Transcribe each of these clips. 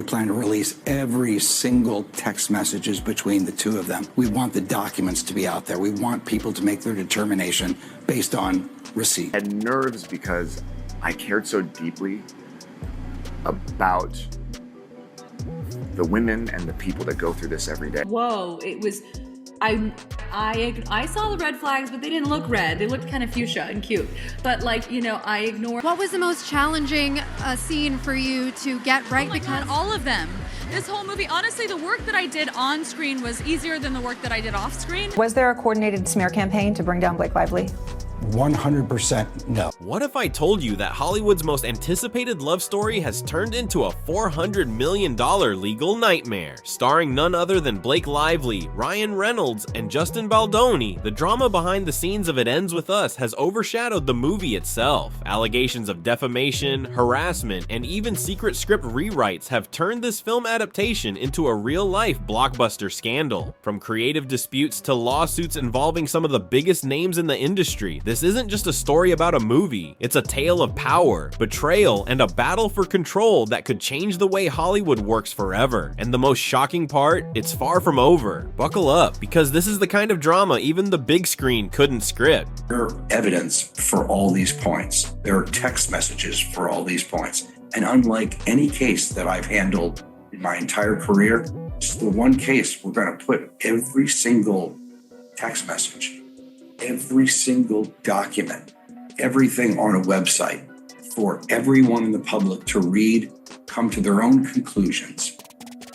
plan to release every single text messages between the two of them. We want the documents to be out there. We want people to make their determination based on receipt. I had nerves because I cared so deeply about the women and the people that go through this every day. Whoa, it was, I saw the red flags, but they didn't look red. They looked kind of fuchsia and cute. But like, you know, I ignored. What was the most challenging scene for you to get right? Oh my God, all of them. This whole movie, honestly, the work that I did on screen was easier than the work that I did off screen. Was there a coordinated smear campaign to bring down Blake Lively? 100% no. What if I told you that Hollywood's most anticipated love story has turned into a $400 million legal nightmare? Starring none other than Blake Lively, Ryan Reynolds, and Justin Baldoni, the drama behind the scenes of It Ends With Us has overshadowed the movie itself. Allegations of defamation, harassment, and even secret script rewrites have turned this film adaptation into a real-life blockbuster scandal. From creative disputes to lawsuits involving some of the biggest names in the industry, this isn't just a story about a movie, it's a tale of power, betrayal, and a battle for control that could change the way Hollywood works forever. And the most shocking part, it's far from over. Buckle up, because this is the kind of drama even the big screen couldn't script. There are evidence for all these points. There are text messages for all these points. And unlike any case that I've handled in my entire career, it's the one case we're going to put every single text message, every single document, everything on a website for everyone in the public to read, come to their own conclusions,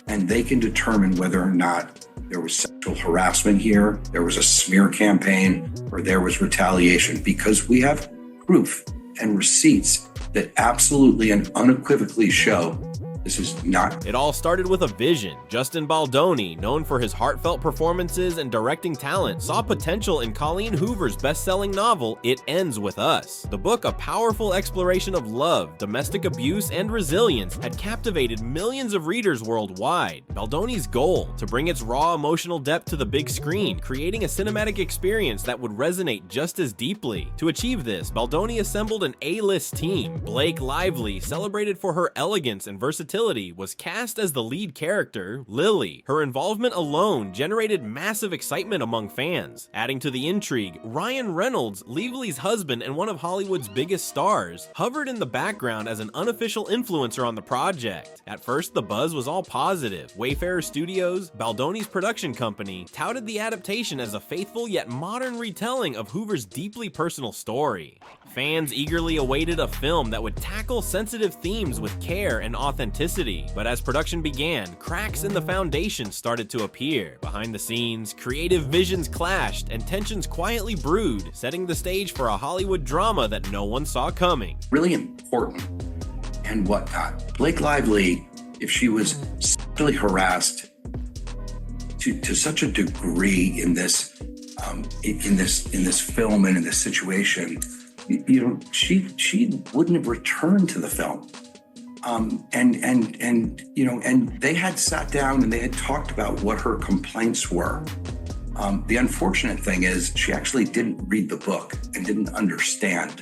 and they can determine whether or not there was sexual harassment here, there was a smear campaign, or there was retaliation, because we have proof and receipts that absolutely and unequivocally show this is not. It all started with a vision. Justin Baldoni, known for his heartfelt performances and directing talent, saw potential in Colleen Hoover's best-selling novel, It Ends With Us. The book, a powerful exploration of love, domestic abuse, and resilience, had captivated millions of readers worldwide. Baldoni's goal, to bring its raw emotional depth to the big screen, creating a cinematic experience that would resonate just as deeply. To achieve this, Baldoni assembled an A-list team. Blake Lively, celebrated for her elegance and versatility, was cast as the lead character, Lily. Her involvement alone generated massive excitement among fans. Adding to the intrigue, Ryan Reynolds, Lively's husband and one of Hollywood's biggest stars, hovered in the background as an unofficial influencer on the project. At first, the buzz was all positive. Wayfarer Studios, Baldoni's production company, touted the adaptation as a faithful yet modern retelling of Hoover's deeply personal story. Fans eagerly awaited a film that would tackle sensitive themes with care and authenticity, but as production began, cracks in the foundation started to appear. Behind the scenes, creative visions clashed and tensions quietly brewed, setting the stage for a Hollywood drama that no one saw coming. Really important and whatnot. Blake Lively, if she was sexually harassed to such a degree in this film and in this situation, you know, she wouldn't have returned to the film. And they had sat down and they had talked about what her complaints were. The unfortunate thing is she actually didn't read the book and didn't understand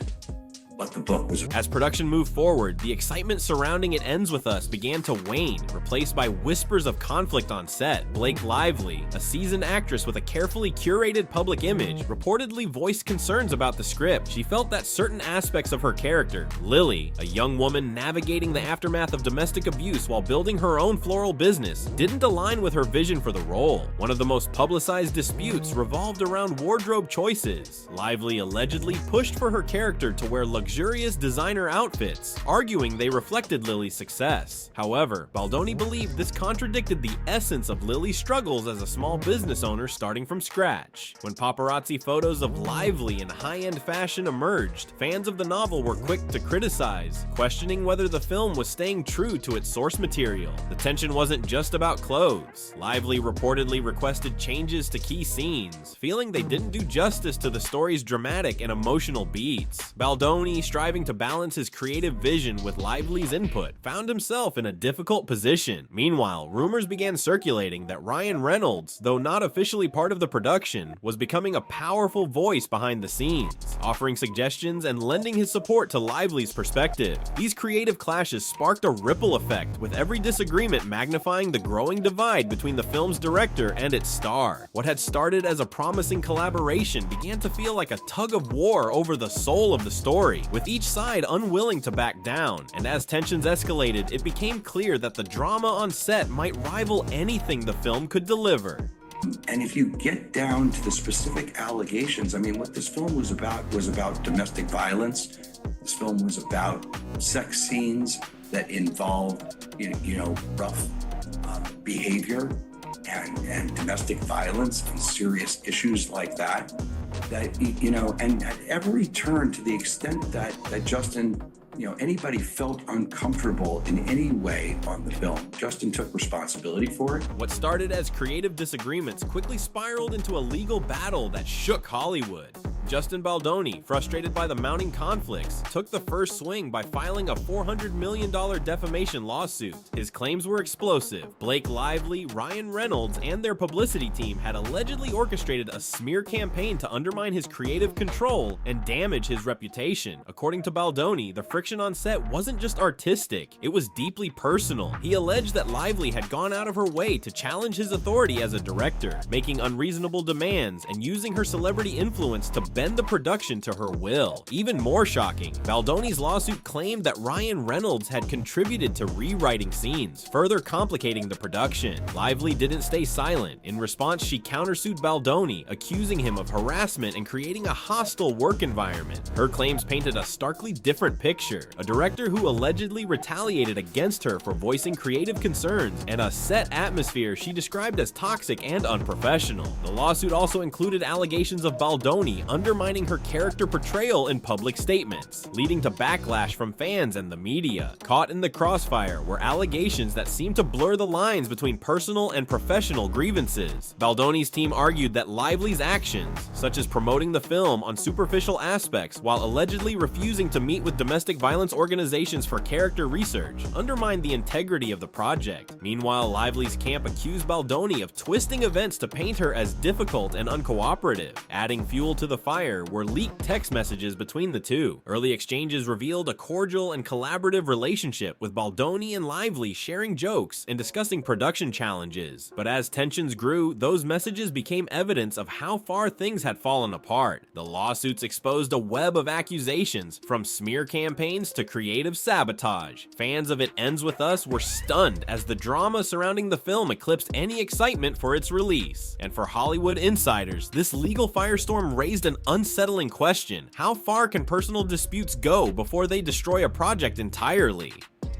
what the book was. As production moved forward, the excitement surrounding It Ends With Us began to wane, replaced by whispers of conflict on set. Blake Lively, a seasoned actress with a carefully curated public image, reportedly voiced concerns about the script. She felt that certain aspects of her character, Lily, a young woman navigating the aftermath of domestic abuse while building her own floral business, didn't align with her vision for the role. One of the most publicized disputes revolved around wardrobe choices. Lively allegedly pushed for her character to wear luxurious designer outfits, arguing they reflected Lily's success. However, Baldoni believed this contradicted the essence of Lily's struggles as a small business owner starting from scratch. When paparazzi photos of Lively in high-end fashion emerged, fans of the novel were quick to criticize, questioning whether the film was staying true to its source material. The tension wasn't just about clothes. Lively reportedly requested changes to key scenes, feeling they didn't do justice to the story's dramatic and emotional beats. Baldoni Baldoni, striving to balance his creative vision with Lively's input, found himself in a difficult position. Meanwhile, rumors began circulating that Ryan Reynolds, though not officially part of the production, was becoming a powerful voice behind the scenes, offering suggestions and lending his support to Lively's perspective. These creative clashes sparked a ripple effect, with every disagreement magnifying the growing divide between the film's director and its star. What had started as a promising collaboration began to feel like a tug of war over the soul of the story, with each side unwilling to back down. And as tensions escalated, it became clear that the drama on set might rival anything the film could deliver. And if you get down to the specific allegations, I mean, what this film was about domestic violence. This film was about sex scenes that involved, rough behavior and domestic violence and serious issues like that. And at every turn, to the extent that Justin, anybody felt uncomfortable in any way on the film, Justin took responsibility for it. What started as creative disagreements quickly spiraled into a legal battle that shook Hollywood. Justin Baldoni, frustrated by the mounting conflicts, took the first swing by filing a $400 million defamation lawsuit. His claims were explosive. Blake Lively, Ryan Reynolds, and their publicity team had allegedly orchestrated a smear campaign to undermine his creative control and damage his reputation. According to Baldoni, the friction on set wasn't just artistic, it was deeply personal. He alleged that Lively had gone out of her way to challenge his authority as a director, making unreasonable demands and using her celebrity influence to bend the production to her will. Even more shocking, Baldoni's lawsuit claimed that Ryan Reynolds had contributed to rewriting scenes, further complicating the production. Lively didn't stay silent. In response, she countersued Baldoni, accusing him of harassment and creating a hostile work environment. Her claims painted a starkly different picture: a director who allegedly retaliated against her for voicing creative concerns, and a set atmosphere she described as toxic and unprofessional. The lawsuit also included allegations of Baldoni undermining her character portrayal in public statements, leading to backlash from fans and the media. Caught in the crossfire were allegations that seemed to blur the lines between personal and professional grievances. Baldoni's team argued that Lively's actions, such as promoting the film on superficial aspects while allegedly refusing to meet with domestic violence organizations for character research, undermined the integrity of the project. Meanwhile, Lively's camp accused Baldoni of twisting events to paint her as difficult and uncooperative. Adding fuel to the fire were leaked text messages between the two. Early exchanges revealed a cordial and collaborative relationship, with Baldoni and Lively sharing jokes and discussing production challenges. But as tensions grew, those messages became evidence of how far things had fallen apart. The lawsuits exposed a web of accusations, from smear campaigns to creative sabotage. Fans of It Ends With Us were stunned as the drama surrounding the film eclipsed any excitement for its release. And for Hollywood insiders, this legal firestorm raised an unsettling question: how far can personal disputes go before they destroy a project entirely?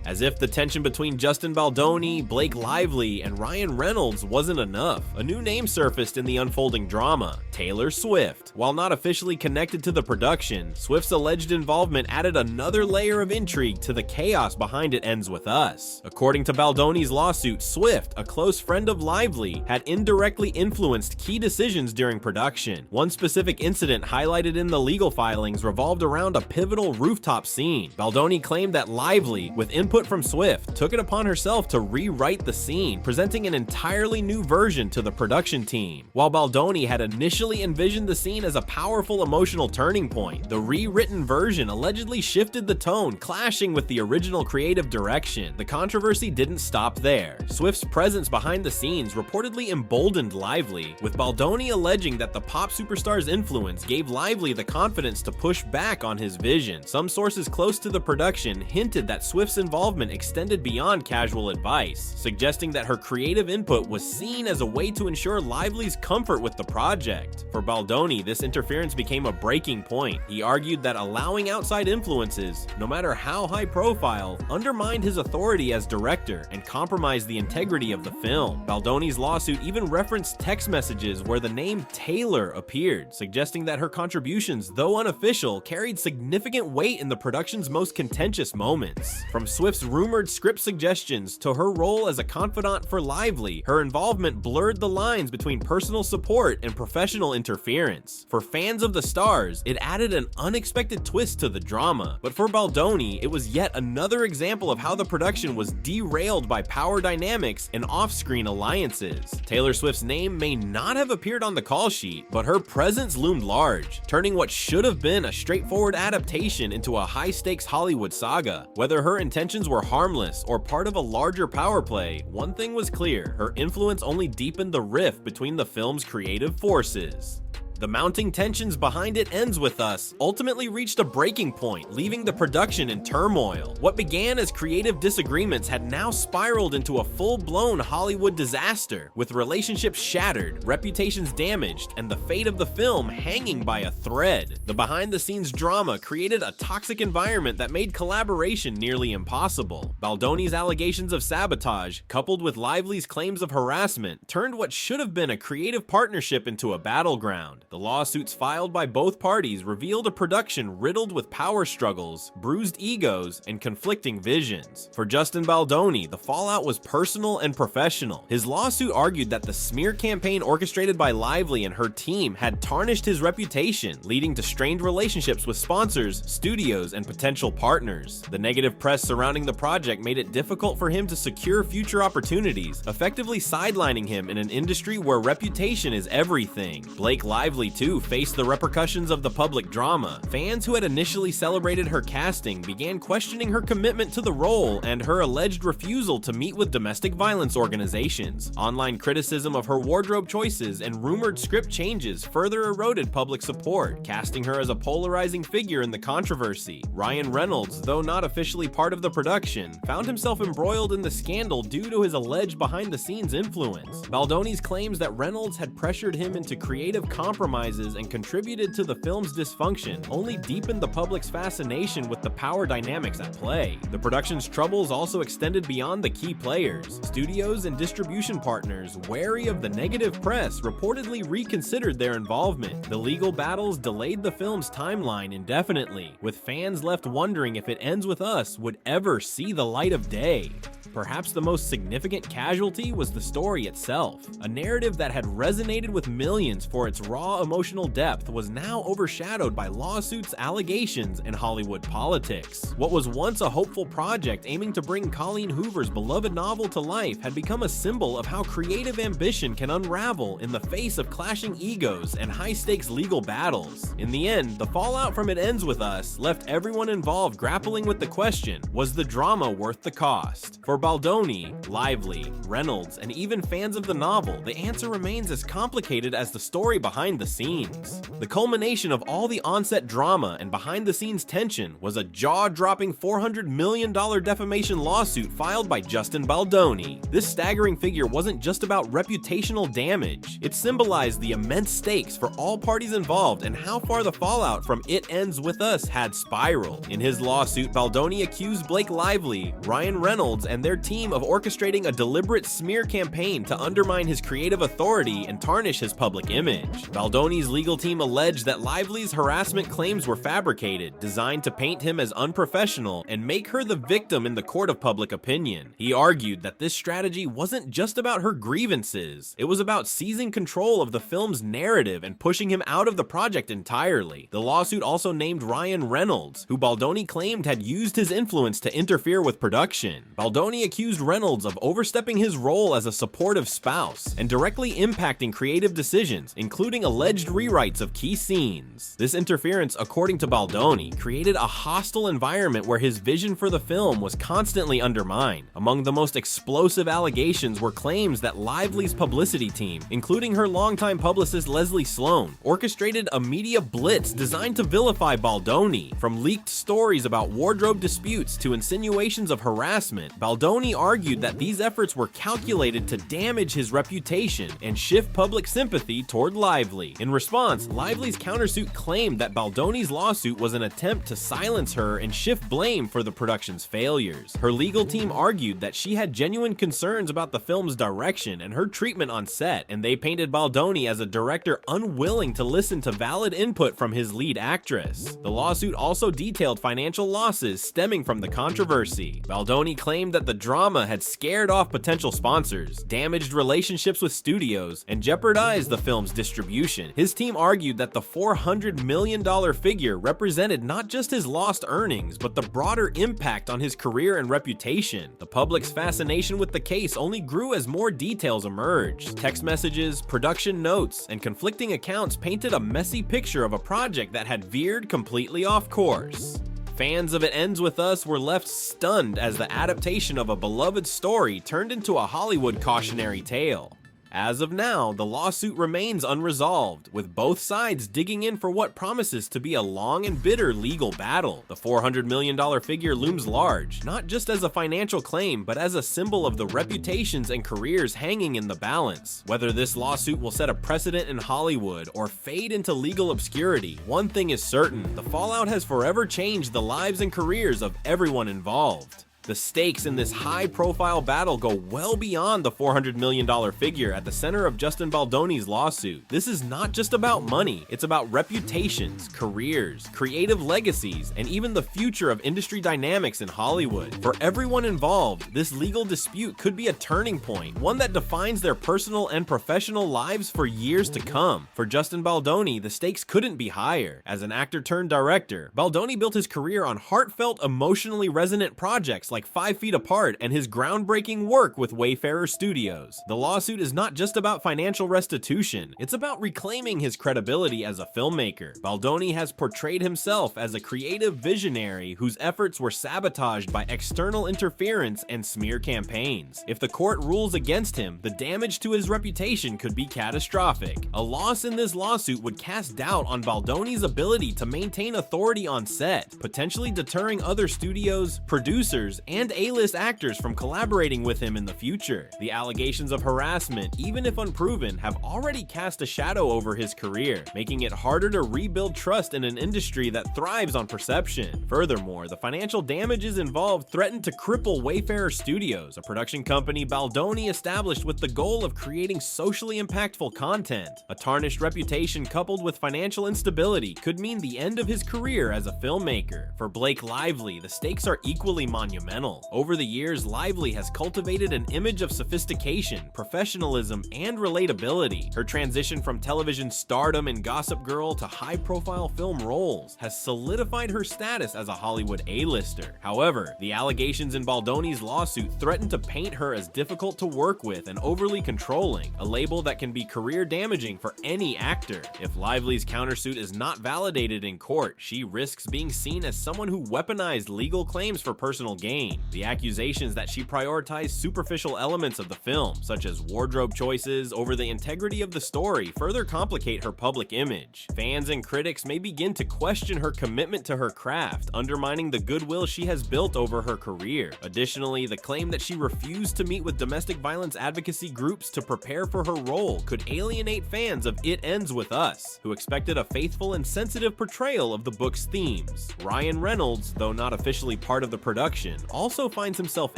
As if the tension between Justin Baldoni, Blake Lively, and Ryan Reynolds wasn't enough, a new name surfaced in the unfolding drama: Taylor Swift. While not officially connected to the production, Swift's alleged involvement added another layer of intrigue to the chaos behind It Ends With Us. According to Baldoni's lawsuit, Swift, a close friend of Lively, had indirectly influenced key decisions during production. One specific incident highlighted in the legal filings revolved around a pivotal rooftop scene. Baldoni claimed that Lively, with input from Swift, took it upon herself to rewrite the scene, presenting an entirely new version to the production team. While Baldoni had initially envisioned the scene as a powerful emotional turning point, the rewritten version allegedly shifted the tone, clashing with the original creative direction. The controversy didn't stop there. Swift's presence behind the scenes reportedly emboldened Lively, with Baldoni alleging that the pop superstar's influence gave Lively the confidence to push back on his vision. Some sources close to the production hinted that Swift's involvement extended beyond casual advice, suggesting that her creative input was seen as a way to ensure Lively's comfort with the project. For Baldoni, this interference became a breaking point. He argued that allowing outside influences, no matter how high profile, undermined his authority as director and compromised the integrity of the film. Baldoni's lawsuit even referenced text messages where the name Taylor appeared, suggesting that her contributions, though unofficial, carried significant weight in the production's most contentious moments. From Swift's Swift's rumored script suggestions to her role as a confidant for Lively, her involvement blurred the lines between personal support and professional interference. For fans of the stars, it added an unexpected twist to the drama, but for Baldoni, it was yet another example of how the production was derailed by power dynamics and off-screen alliances. Taylor Swift's name may not have appeared on the call sheet, but her presence loomed large, turning what should have been a straightforward adaptation into a high-stakes Hollywood saga. Whether her intentions were harmless or part of a larger power play, one thing was clear: her influence only deepened the rift between the film's creative forces. The mounting tensions behind It Ends With Us ultimately reached a breaking point, leaving the production in turmoil. What began as creative disagreements had now spiraled into a full-blown Hollywood disaster, with relationships shattered, reputations damaged, and the fate of the film hanging by a thread. The behind-the-scenes drama created a toxic environment that made collaboration nearly impossible. Baldoni's allegations of sabotage, coupled with Lively's claims of harassment, turned what should have been a creative partnership into a battleground. The lawsuits filed by both parties revealed a production riddled with power struggles, bruised egos, and conflicting visions. For Justin Baldoni, the fallout was personal and professional. His lawsuit argued that the smear campaign orchestrated by Lively and her team had tarnished his reputation, leading to strained relationships with sponsors, studios, and potential partners. The negative press surrounding the project made it difficult for him to secure future opportunities, effectively sidelining him in an industry where reputation is everything. Blake Lively too faced the repercussions of the public drama. Fans who had initially celebrated her casting began questioning her commitment to the role and her alleged refusal to meet with domestic violence organizations. Online criticism of her wardrobe choices and rumored script changes further eroded public support, casting her as a polarizing figure in the controversy. Ryan Reynolds, though not officially part of the production, found himself embroiled in the scandal due to his alleged behind-the-scenes influence. Baldoni's claims that Reynolds had pressured him into creative compromises and contributed to the film's dysfunction only deepened the public's fascination with the power dynamics at play. The production's troubles also extended beyond the key players. Studios and distribution partners, wary of the negative press, reportedly reconsidered their involvement. The legal battles delayed the film's timeline indefinitely, with fans left wondering if It Ends With Us would ever see the light of day. Perhaps the most significant casualty was the story itself. A narrative that had resonated with millions for its raw emotional depth was now overshadowed by lawsuits, allegations, and Hollywood politics. What was once a hopeful project aiming to bring Colleen Hoover's beloved novel to life had become a symbol of how creative ambition can unravel in the face of clashing egos and high-stakes legal battles. In the end, the fallout from It Ends With Us left everyone involved grappling with the question: was the drama worth the cost? For Baldoni, Lively, Reynolds, and even fans of the novel, the answer remains as complicated as the story behind the scenes. The culmination of all the on-set drama and behind-the-scenes tension was a jaw-dropping $400 million defamation lawsuit filed by Justin Baldoni. This staggering figure wasn't just about reputational damage. It symbolized the immense stakes for all parties involved and how far the fallout from It Ends With Us had spiraled. In his lawsuit, Baldoni accused Blake Lively, Ryan Reynolds, and their team of orchestrating a deliberate smear campaign to undermine his creative authority and tarnish his public image. Baldoni's legal team alleged that Lively's harassment claims were fabricated, designed to paint him as unprofessional and make her the victim in the court of public opinion. He argued that this strategy wasn't just about her grievances, it was about seizing control of the film's narrative and pushing him out of the project entirely. The lawsuit also named Ryan Reynolds, who Baldoni claimed had used his influence to interfere with production. Baldoni accused Reynolds of overstepping his role as a supportive spouse and directly impacting creative decisions, including alleged rewrites of key scenes. This interference, according to Baldoni, created a hostile environment where his vision for the film was constantly undermined. Among the most explosive allegations were claims that Lively's publicity team, including her longtime publicist Leslie Sloan, orchestrated a media blitz designed to vilify Baldoni. From leaked stories about wardrobe disputes to insinuations of harassment, Baldoni Baldoni argued that these efforts were calculated to damage his reputation and shift public sympathy toward Lively. In response, Lively's countersuit claimed that Baldoni's lawsuit was an attempt to silence her and shift blame for the production's failures. Her legal team argued that she had genuine concerns about the film's direction and her treatment on set, and they painted Baldoni as a director unwilling to listen to valid input from his lead actress. The lawsuit also detailed financial losses stemming from the controversy. Baldoni claimed that the drama had scared off potential sponsors, damaged relationships with studios, and jeopardized the film's distribution. His team argued that the $400 million figure represented not just his lost earnings, but the broader impact on his career and reputation. The public's fascination with the case only grew as more details emerged. Text messages, production notes, and conflicting accounts painted a messy picture of a project that had veered completely off course. Fans of It Ends With Us were left stunned as the adaptation of a beloved story turned into a Hollywood cautionary tale. As of now, the lawsuit remains unresolved, with both sides digging in for what promises to be a long and bitter legal battle. The $400 million figure looms large, not just as a financial claim, but as a symbol of the reputations and careers hanging in the balance. Whether this lawsuit will set a precedent in Hollywood or fade into legal obscurity, one thing is certain: the fallout has forever changed the lives and careers of everyone involved. The stakes in this high-profile battle go well beyond the $400 million figure at the center of Justin Baldoni's lawsuit. This is not just about money, it's about reputations, careers, creative legacies, and even the future of industry dynamics in Hollywood. For everyone involved, this legal dispute could be a turning point, one that defines their personal and professional lives for years to come. For Justin Baldoni, the stakes couldn't be higher. As an actor turned director, Baldoni built his career on heartfelt, emotionally resonant projects like 5 Feet Apart and his groundbreaking work with Wayfarer Studios. The lawsuit is not just about financial restitution, it's about reclaiming his credibility as a filmmaker. Baldoni has portrayed himself as a creative visionary whose efforts were sabotaged by external interference and smear campaigns. If the court rules against him, the damage to his reputation could be catastrophic. A loss in this lawsuit would cast doubt on Baldoni's ability to maintain authority on set, potentially deterring other studios, producers, and A-list actors from collaborating with him in the future. The allegations of harassment, even if unproven, have already cast a shadow over his career, making it harder to rebuild trust in an industry that thrives on perception. Furthermore, the financial damages involved threaten to cripple Wayfarer Studios, a production company Baldoni established with the goal of creating socially impactful content. A tarnished reputation coupled with financial instability could mean the end of his career as a filmmaker. For Blake Lively, the stakes are equally monumental. Over the years, Lively has cultivated an image of sophistication, professionalism, and relatability. Her transition from television stardom in Gossip Girl to high-profile film roles has solidified her status as a Hollywood A-lister. However, the allegations in Baldoni's lawsuit threaten to paint her as difficult to work with and overly controlling, a label that can be career-damaging for any actor. If Lively's countersuit is not validated in court, she risks being seen as someone who weaponized legal claims for personal gain. The accusations that she prioritized superficial elements of the film, such as wardrobe choices, over the integrity of the story, further complicate her public image. Fans and critics may begin to question her commitment to her craft, undermining the goodwill she has built over her career. Additionally, the claim that she refused to meet with domestic violence advocacy groups to prepare for her role could alienate fans of It Ends With Us, who expected a faithful and sensitive portrayal of the book's themes. Ryan Reynolds, though not officially part of the production, also finds himself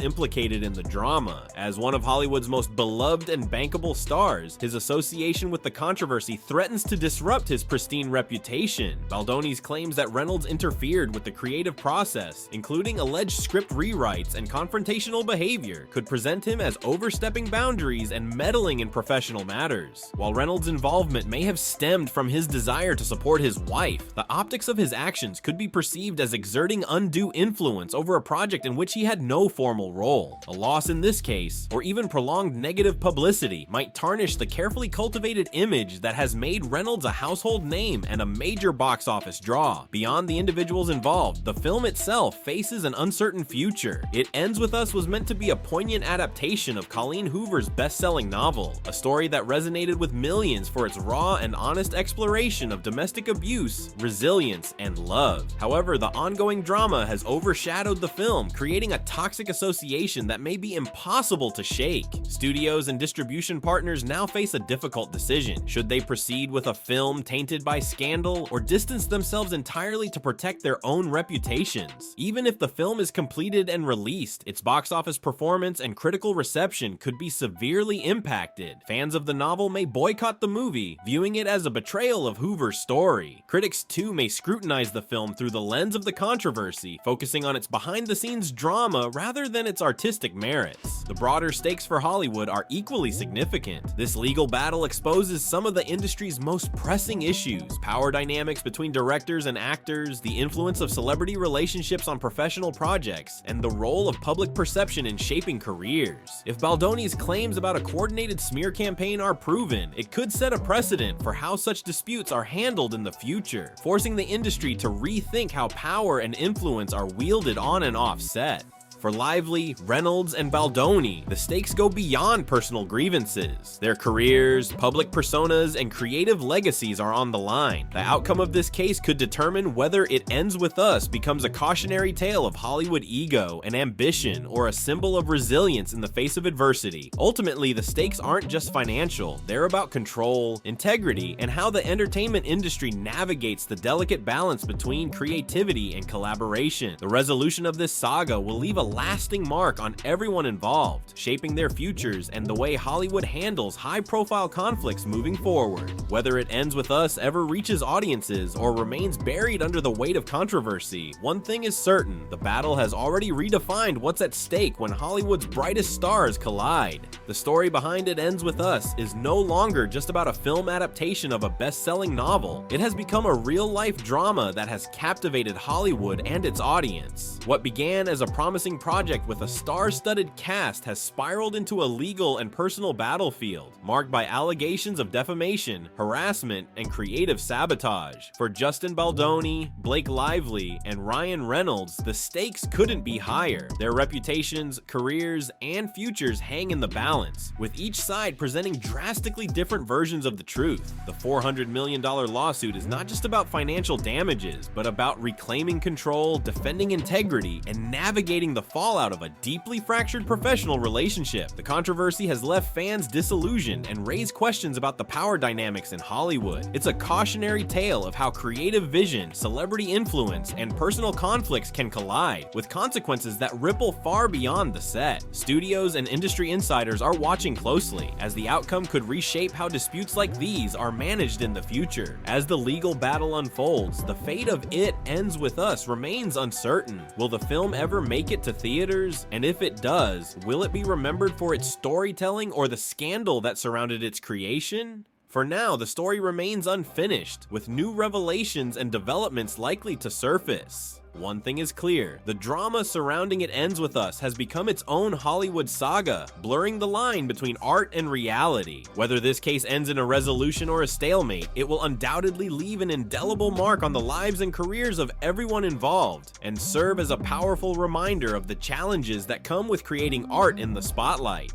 implicated in the drama. As one of Hollywood's most beloved and bankable stars, his association with the controversy threatens to disrupt his pristine reputation. Baldoni's claims that Reynolds interfered with the creative process, including alleged script rewrites and confrontational behavior, could present him as overstepping boundaries and meddling in professional matters. While Reynolds' involvement may have stemmed from his desire to support his wife, the optics of his actions could be perceived as exerting undue influence over a project in which he had no formal role. A loss in this case, or even prolonged negative publicity, might tarnish the carefully cultivated image that has made Reynolds a household name and a major box office draw. Beyond the individuals involved, the film itself faces an uncertain future. It Ends With Us was meant to be a poignant adaptation of Colleen Hoover's best-selling novel, a story that resonated with millions for its raw and honest exploration of domestic abuse, resilience, and love. However, the ongoing drama has overshadowed the film, creating creating a toxic association that may be impossible to shake. Studios and distribution partners now face a difficult decision. Should they proceed with a film tainted by scandal or distance themselves entirely to protect their own reputations? Even if the film is completed and released, its box office performance and critical reception could be severely impacted. Fans of the novel may boycott the movie, viewing it as a betrayal of Hoover's story. Critics too may scrutinize the film through the lens of the controversy, focusing on its behind-the-scenes drama rather than its artistic merits. The broader stakes for Hollywood are equally significant. This legal battle exposes some of the industry's most pressing issues: power dynamics between directors and actors, the influence of celebrity relationships on professional projects, and the role of public perception in shaping careers. If Baldoni's claims about a coordinated smear campaign are proven, it could set a precedent for how such disputes are handled in the future, forcing the industry to rethink how power and influence are wielded on and off set. For Lively, Reynolds, and Baldoni, the stakes go beyond personal grievances. Their careers, public personas, and creative legacies are on the line. The outcome of this case could determine whether It Ends With Us becomes a cautionary tale of Hollywood ego and ambition, or a symbol of resilience in the face of adversity. Ultimately, the stakes aren't just financial. They're about control, integrity, and how the entertainment industry navigates the delicate balance between creativity and collaboration. The resolution of this saga will leave a lasting mark on everyone involved, shaping their futures and the way Hollywood handles high-profile conflicts moving forward. Whether It Ends With Us ever reaches audiences or remains buried under the weight of controversy, one thing is certain: the battle has already redefined what's at stake when Hollywood's brightest stars collide. The story behind It Ends With Us is no longer just about a film adaptation of a best-selling novel. It has become a real-life drama that has captivated Hollywood and its audience. What began as a promising project with a star-studded cast has spiraled into a legal and personal battlefield, marked by allegations of defamation, harassment, and creative sabotage. For Justin Baldoni, Blake Lively, and Ryan Reynolds, the stakes couldn't be higher. Their reputations, careers, and futures hang in the balance, with each side presenting drastically different versions of the truth. The $400 million lawsuit is not just about financial damages, but about reclaiming control, defending integrity, and navigating the fallout of a deeply fractured professional relationship. The controversy has left fans disillusioned and raised questions about the power dynamics in Hollywood. It's a cautionary tale of how creative vision, celebrity influence, and personal conflicts can collide, with consequences that ripple far beyond the set. Studios and industry insiders are watching closely, as the outcome could reshape how disputes like these are managed in the future. As the legal battle unfolds, the fate of It Ends With Us remains uncertain. Will the film ever make it to theaters? And if it does, will it be remembered for its storytelling or the scandal that surrounded its creation? For now, the story remains unfinished, with new revelations and developments likely to surface. One thing is clear: the drama surrounding It Ends With Us has become its own Hollywood saga, blurring the line between art and reality. Whether this case ends in a resolution or a stalemate, it will undoubtedly leave an indelible mark on the lives and careers of everyone involved, and serve as a powerful reminder of the challenges that come with creating art in the spotlight.